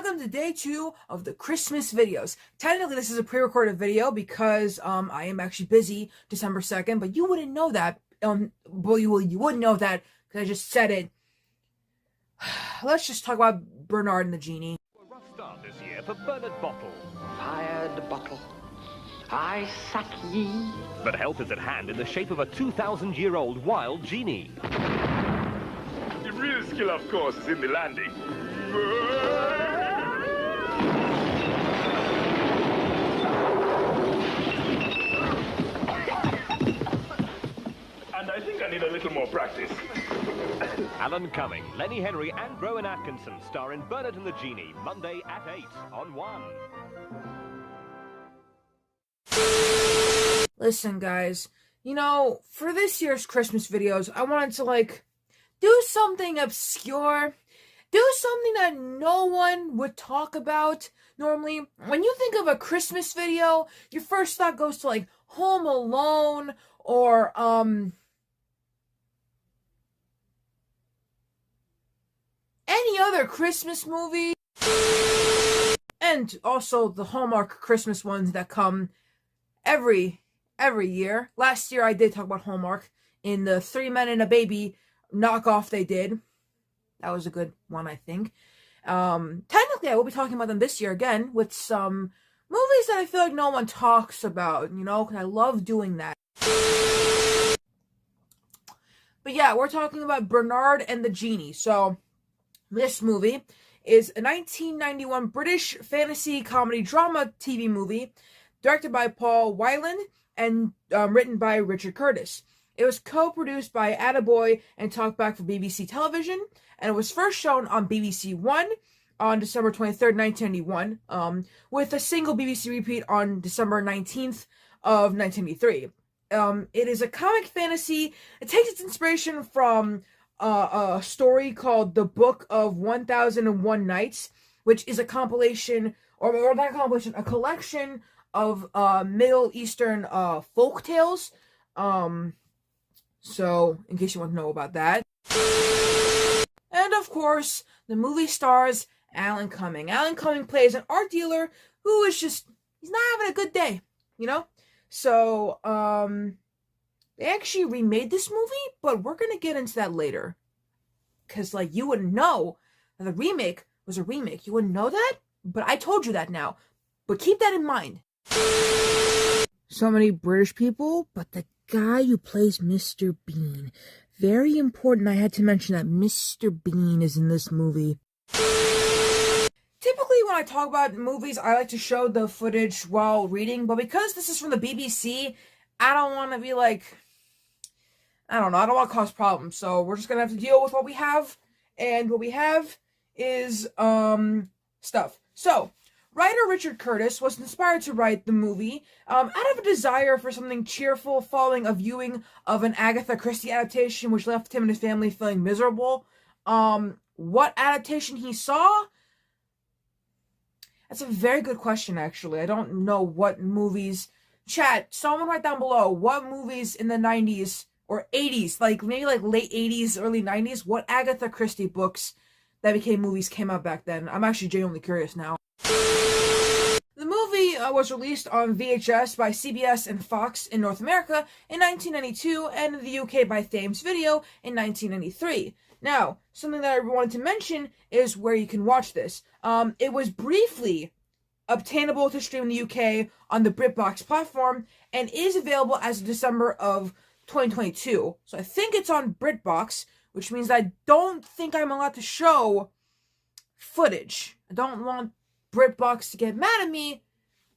welcome to day 2 of the Christmas videos. Technically, this is a pre-recorded video because I am actually busy December 2nd, but you wouldn't know that. Well, you wouldn't know that because I just said it. Let's just talk about Bernard and the Genie. A rough start this year for Bernard Bottle. Fired bottle, I suck ye. But help is at hand in the shape of a 2,000-year-old wild genie. The real skill, of course, is in the landing. And I think I need a little more practice. Alan Cumming, Lenny Henry and Rowan Atkinson star in Bernard and the Genie, Monday at 8 on 1. Listen, guys, for this year's Christmas videos, I wanted to, do something obscure. Do something that no one would talk about normally. When you think of a Christmas video, your first thought goes to, Home Alone or, any other Christmas movie. And also the Hallmark Christmas ones that come every year. Last year I did talk about Hallmark in the 3 Men and a Baby knockoff they did. That was a good one, I think. Technically, I will be talking about them this year again with some movies that I feel like no one talks about, because I love doing that. But yeah, we're talking about Bernard and the Genie. So, this movie is a 1991 British fantasy comedy drama TV movie directed by Paul Weiland and written by Richard Curtis. It was co-produced by Attaboy and Talkback for BBC Television, and it was first shown on BBC One on December 23rd, 1991, with a single BBC repeat on December 19th of 1983. It is a comic fantasy. It takes its inspiration from a story called The Book of 1001 Nights, which is a compilation, or not a compilation, a collection of Middle Eastern folk tales. So, in case you want to know about that. And of course, the movie stars Alan Cumming. Alan Cumming plays an art dealer who is he's not having a good day, So, they actually remade this movie, but we're gonna get into that later. Because, you wouldn't know that the remake was a remake. You wouldn't know that? But I told you that now. But keep that in mind. So many British people, but the guy who plays Mr. Bean. Very important, I had to mention that Mr. Bean is in this movie. Typically, when I talk about movies, I like to show the footage while reading, but because this is from the BBC, I don't want to be I don't want to cause problems, so we're just gonna have to deal with what we have, and what we have is, stuff. So, writer Richard Curtis was inspired to write the movie out of a desire for something cheerful following a viewing of an Agatha Christie adaptation which left him and his family feeling miserable. What adaptation he saw? That's a very good question, actually. I don't know what movies. Chat, someone write down below what movies in the 90s or 80s, maybe late 80s, early 90s, what Agatha Christie books that became movies came out back then. I'm actually genuinely curious now. The movie was released on VHS by CBS and Fox in North America in 1992 and in the UK by Thames Video in 1993. Now, something that I wanted to mention is where you can watch this. It was briefly obtainable to stream in the UK on the BritBox platform and is available as of December of 2022. So I think it's on BritBox, which means I don't think I'm allowed to show footage. I don't want BritBox to get mad at me.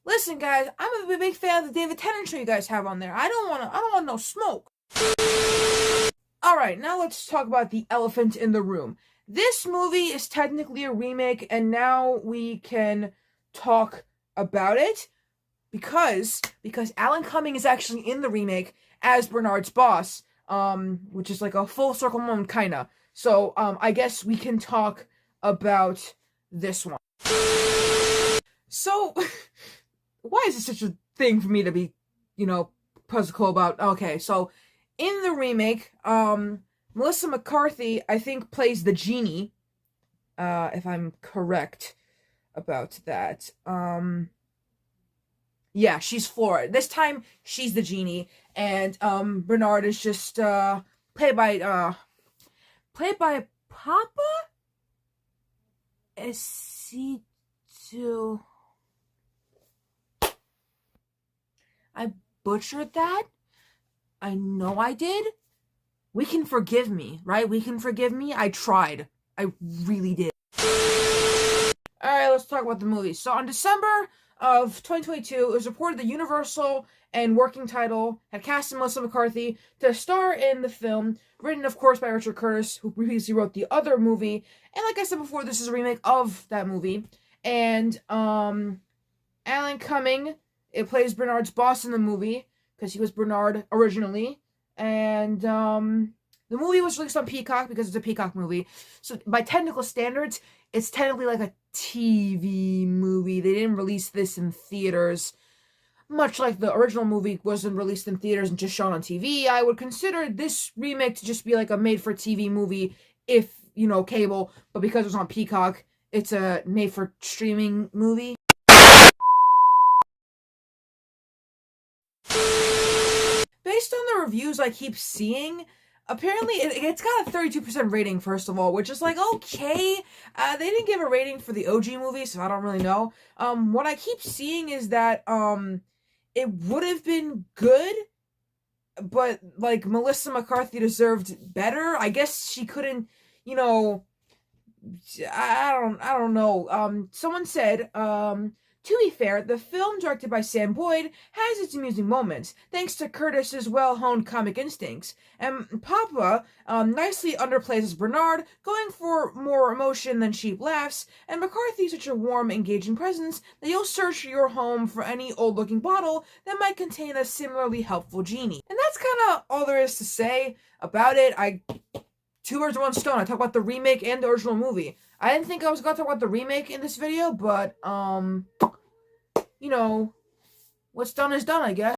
Listen, guys, I'm a big fan of the David Tennant show you guys have on there. I don't want no smoke. Alright, now let's talk about the elephant in the room. This movie is technically a remake, and now we can talk about it because Alan Cumming is actually in the remake as Bernard's boss, which is a full circle moment, kinda. So, I guess we can talk about this one. So, why is this such a thing for me to be, puzzle about? Okay, so, in the remake, Melissa McCarthy, I think, plays the Genie, if I'm correct. about that. Yeah, she's Flora. This time she's the genie, and Bernard is just played by Papa Esitu. I butchered that. I know I did. We can forgive me, right? We can forgive me. I tried. I really did. Alright, let's talk about the movie. So on December of 2022, it was reported that Universal and working title had cast Melissa McCarthy to star in the film, written, of course, by Richard Curtis, who previously wrote the other movie. And like I said before, this is a remake of that movie. And Alan Cumming, it plays Bernard's boss in the movie, because he was Bernard originally. And the movie was released on Peacock because it's a Peacock movie. So by technical standards, it's technically like a TV movie. They didn't release this in theaters. Much like the original movie wasn't released in theaters and just shown on TV, I would consider this remake to just be like a made-for-TV movie if, you know, cable. But because it was on Peacock, it's a made-for-streaming movie. Based on the reviews I keep seeing, apparently it's got a 32% rating, first of all, which is like, okay. They didn't give a rating for the OG movie, so I don't really know. What I keep seeing is that it would have been good, but like Melissa McCarthy deserved better. I guess she couldn't, you know, I don't know. Someone said, to be fair, the film, directed by Sam Boyd, has its amusing moments, thanks to Curtis's well-honed comic instincts. And Papa nicely underplays as Bernard, going for more emotion than cheap laughs, and McCarthy's such a warm, engaging presence that you'll search your home for any old-looking bottle that might contain a similarly helpful genie. And that's kind of all there is to say about it. Two birds, one stone. I talk about the remake and the original movie. I didn't think I was going to talk about the remake in this video, but, you know, what's done is done, I guess.